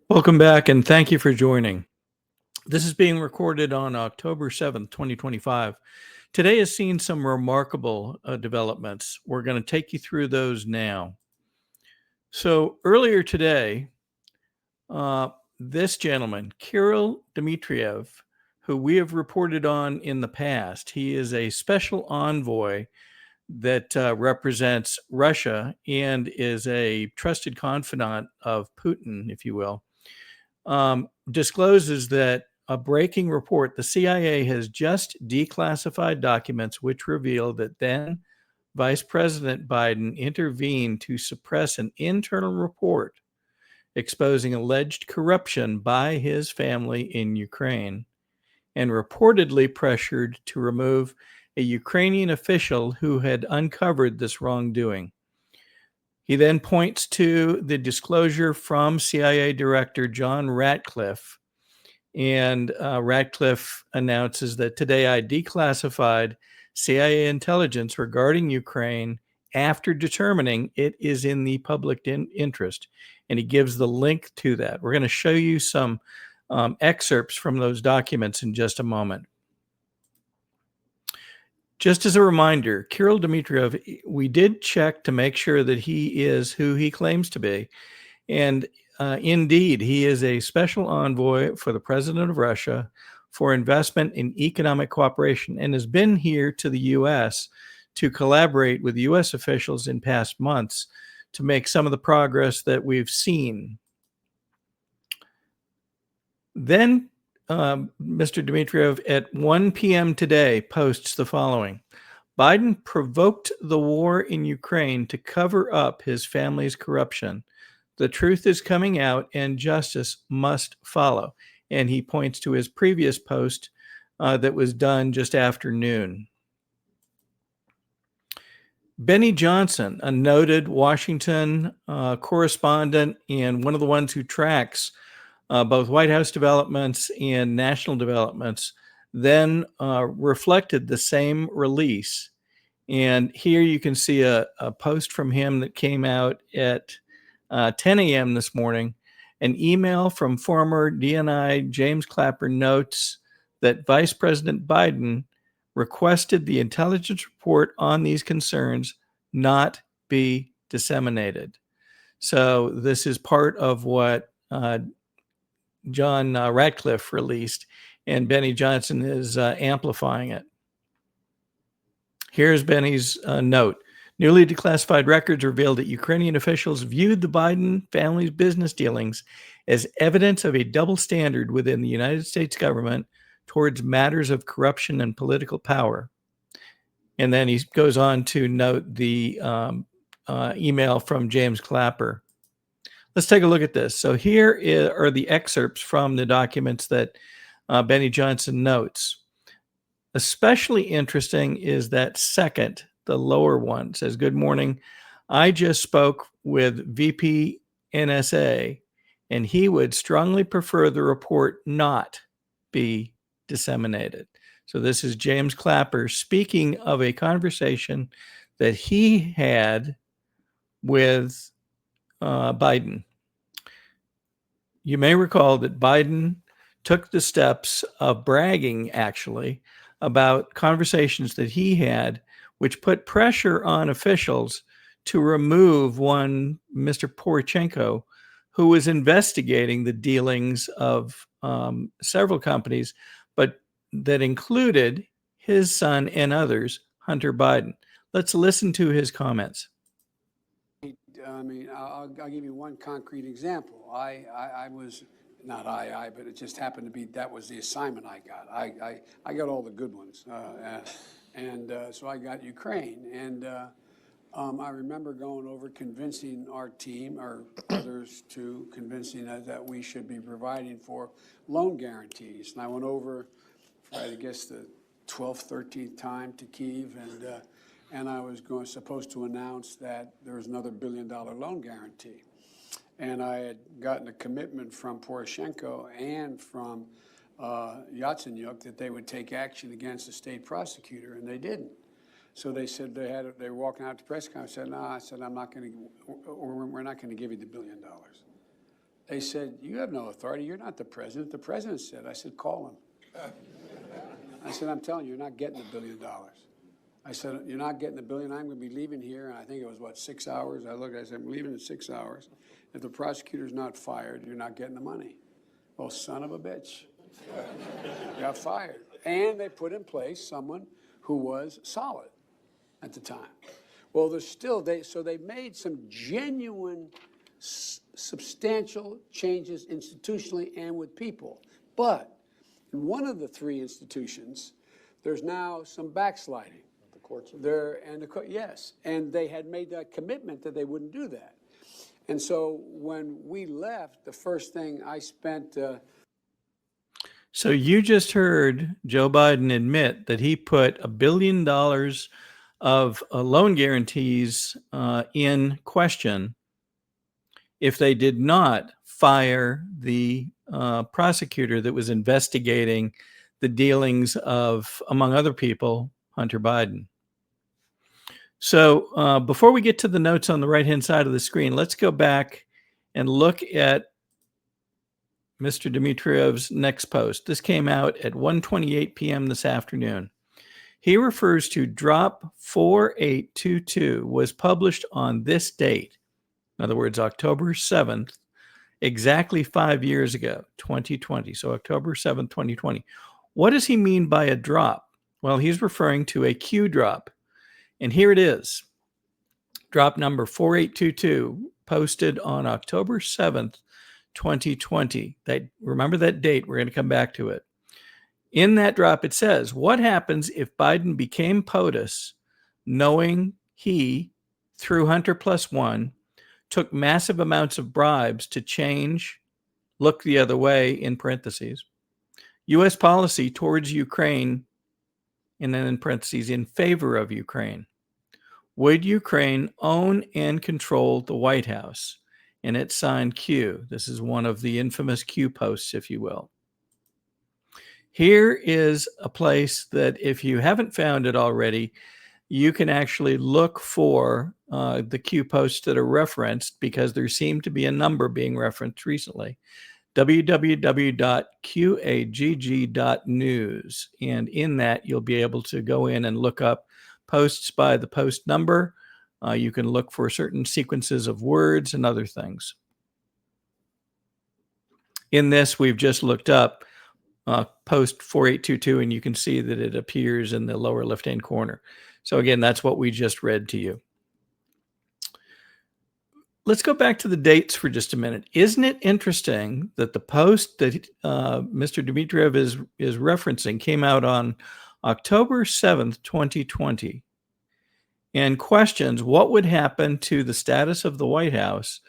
Welcome back, and thank you for joining. This is being recorded on October 7th, 2025. Today has seen some remarkable developments. We're going to take you through those now. So, earlier today, uh, this gentleman, Kirill Dmitriev, who we have reported on in the past, he is a special envoy that represents Russia and is a trusted confidant of Putin, if you will. Discloses that a breaking report, the CIA has just declassified documents which reveal that then Vice President Biden intervened to suppress an internal report exposing alleged corruption by his family in Ukraine and reportedly pressured to remove a Ukrainian official who had uncovered this wrongdoing. He then points to the disclosure from CIA Director John Ratcliffe, and Ratcliffe announces that today I declassified CIA intelligence regarding Ukraine after determining it is in the public interest. And he gives the link to that. We're going to show you some excerpts from those documents in just a moment. Just as a reminder, Kirill Dmitriev, we did check to make sure that he is who he claims to be. And indeed, he is a special envoy for the president of Russia for investment in economic cooperation and has been here to the U.S. to collaborate with U.S. officials in past months to make some of the progress that we've seen. Then Mr. Dmitriev at 1 p.m. today posts the following. Biden provoked the war in Ukraine to cover up his family's corruption. The truth is coming out and justice must follow. And he points to his previous post that was done just after noon. Benny Johnson, a noted Washington correspondent and one of the ones who tracks both White House developments and national developments, then reflected the same release. And here you can see a post from him that came out at 10 a.m. this morning. An email from former DNI James Clapper notes that Vice President Biden requested the intelligence report on these concerns not be disseminated. So this is part of what John Ratcliffe released, and Benny Johnson is amplifying it. Here's Benny's note. Newly declassified records revealed that Ukrainian officials viewed the Biden family's business dealings as evidence of a double standard within the United States government towards matters of corruption and political power. And then he goes on to note the email from James Clapper. Let's take a look at this. So here are the excerpts from the documents that Benny Johnson notes. Especially interesting is that second, the lower one. It says, good morning. I just spoke with VP NSA, and he would strongly prefer the report not be disseminated. So this is James Clapper speaking of a conversation that he had with Biden. You may recall that Biden took the steps of bragging, actually, about conversations that he had, which put pressure on officials to remove one, Mr. Poroshenko, who was investigating the dealings of several companies, but that included his son and others, Hunter Biden. Let's listen to his comments. I mean, I'll give you one concrete example. I was, not but it just happened to be that was the assignment I got. I got all the good ones. So I got Ukraine. And I remember going over convincing our team, or others too, convincing us that we should be providing for loan guarantees. And I went over, I guess, the 12th, 13th time to Kyiv, and I was supposed to announce that there was another $1 billion loan guarantee. And I had gotten a commitment from Poroshenko and from Yatsenyuk that they would take action against the state prosecutor, and they didn't. So they said they were walking out to press conference. I said, no, I'm not going to, we're not going to give you the $1 billion. They said, you have no authority. You're not the president. The president said. I said, call him. I said, I'm telling you, you're not getting $1 billion. I said, you're not getting $1 billion. I'm going to be leaving here. And I think it was, what, 6 hours? I said, I'm leaving in 6 hours. If the prosecutor's not fired, you're not getting the money. Well, son of a bitch. Got fired. And they put in place someone who was solid at the time. Well, there's still, so they made some genuine, substantial changes institutionally and with people. But in one of the three institutions, there's now some backsliding. The courts? Yes. And they had made that commitment that they wouldn't do that. And so when we left, the first thing I spent. So you just heard Joe Biden admit that he put $1 billion of loan guarantees in question if they did not fire the prosecutor that was investigating the dealings of, among other people, Hunter Biden. So before we get to the notes on the right-hand side of the screen, let's go back and look at Mr. Dmitriev's next post. This came out at 1:28 p.m. this afternoon. He refers to Drop 4822 was published on this date. In other words, October 7th, exactly 5 years ago, 2020. So October 7th, 2020. What does he mean by a drop? Well, he's referring to a Q drop. And here it is. Drop number 4822, posted on October 7th, 2020. Remember that date. We're going to come back to it. In that drop, it says, what happens if Biden became POTUS, knowing he, through Hunter +1, took massive amounts of bribes to change, look the other way, in parentheses, U.S. policy towards Ukraine, and then in parentheses, in favor of Ukraine? Would Ukraine own and control the White House? And it's signed Q. This is one of the infamous Q posts, if you will. Here is a place that if you haven't found it already, you can actually look for the Q posts that are referenced, because there seemed to be a number being referenced recently. www.qagg.news. And in that, you'll be able to go in and look up posts by the post number. You can look for certain sequences of words and other things. In this, we've just looked up post 4822, and you can see that it appears in the lower left-hand corner. So again, that's what we just read to you. Let's go back to the dates for just a minute. Isn't it interesting that the post that Mr. Dmitriev is referencing came out on October 7th, 2020, and questions what would happen to the status of the White House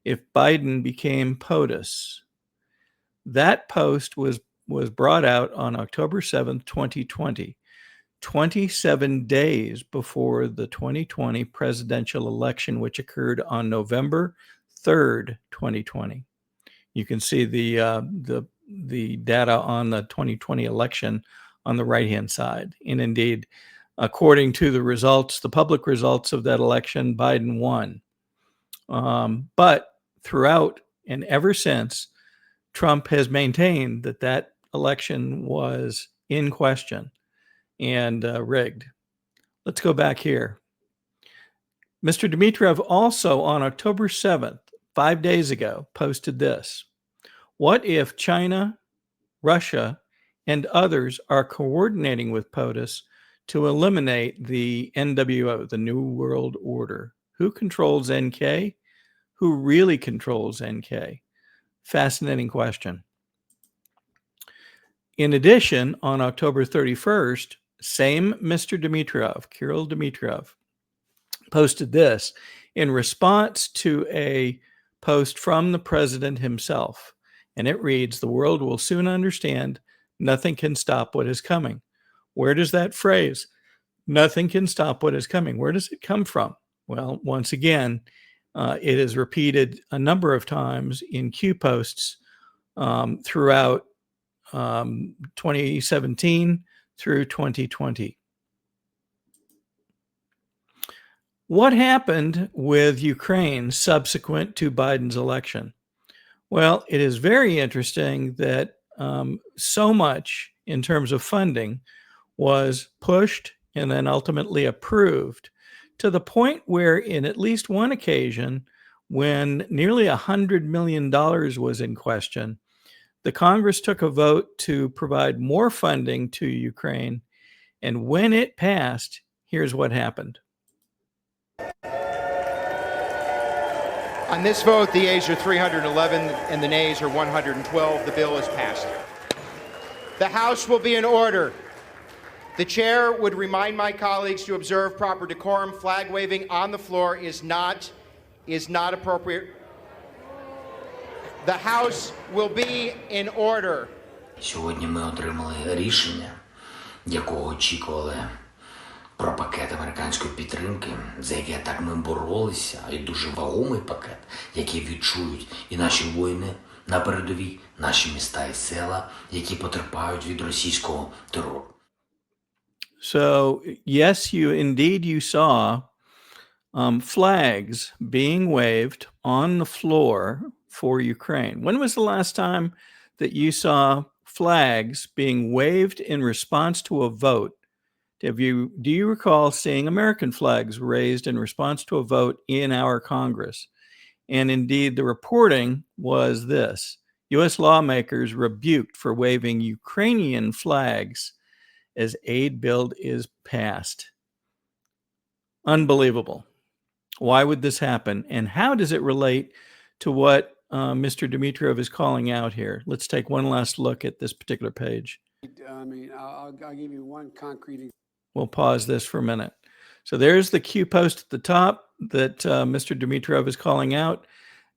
if Biden became POTUS. That post was brought out on October 7th, 2020, 27 days before the 2020 presidential election, which occurred on November 3rd, 2020. You can see the data on the 2020 election on the right-hand side. And indeed, according to the results, the public results of that election, Biden won. But throughout and ever since, Trump has maintained that election was in question and rigged. Let's go back here. Mr. Dmitriev also on October 7th, 5 days ago, posted this. What if China, Russia, and others are coordinating with POTUS to eliminate the NWO, the New World Order? Who controls NK? Who really controls NK? Fascinating question. In addition, on October 31st, same Mr. Dmitriev, Kirill Dmitriev, posted this in response to a post from the president himself. And it reads, the world will soon understand nothing can stop what is coming. Where does that phrase, nothing can stop what is coming, where does it come from? Well, once again, it is repeated a number of times in Q posts throughout 2017 through 2020. What happened with Ukraine subsequent to Biden's election? Well, it is very interesting that so much in terms of funding was pushed and then ultimately approved to the point where, in at least one occasion, when nearly $100 million was in question, the Congress took a vote to provide more funding to Ukraine. And when it passed, here's what happened. On this vote, the ayes are 311 and the nays are 112. The bill is passed. The House will be in order. The chair would remind my colleagues to observe proper decorum. Flag waving on the floor is not appropriate. The House will be in order. Сьогодні ми отримали рішення, якого очікували, про пакет американської підтримки, за яке так ми боролися, і дуже вагомий пакет, який відчують і наші воїни на передовій, наші міста і села, які потерпають від російського терору. So, yes, you saw flags being waved on the floor for Ukraine. When was the last time that you saw flags being waved in response to a vote? Do you recall seeing American flags raised in response to a vote in our Congress? And indeed, the reporting was this: U.S. lawmakers rebuked for waving Ukrainian flags as aid bill is passed. Unbelievable. Why would this happen? And how does it relate to what Mr. Dmitriev is calling out here? Let's take one last look at this particular page. I mean, I'll give you one concrete. We'll pause this for a minute. So there's the Q post at the top that Mr. Dmitriev is calling out.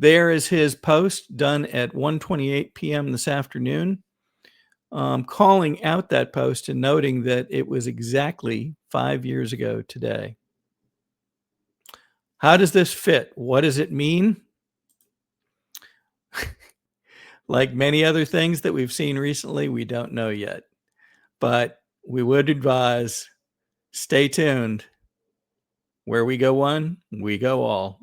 There is his post done at 1:28 p.m. this afternoon, calling out that post and noting that it was exactly 5 years ago today. How does this fit? What does it mean? Like many other things that we've seen recently, we don't know yet. But we would advise, stay tuned. Where we go one, we go all.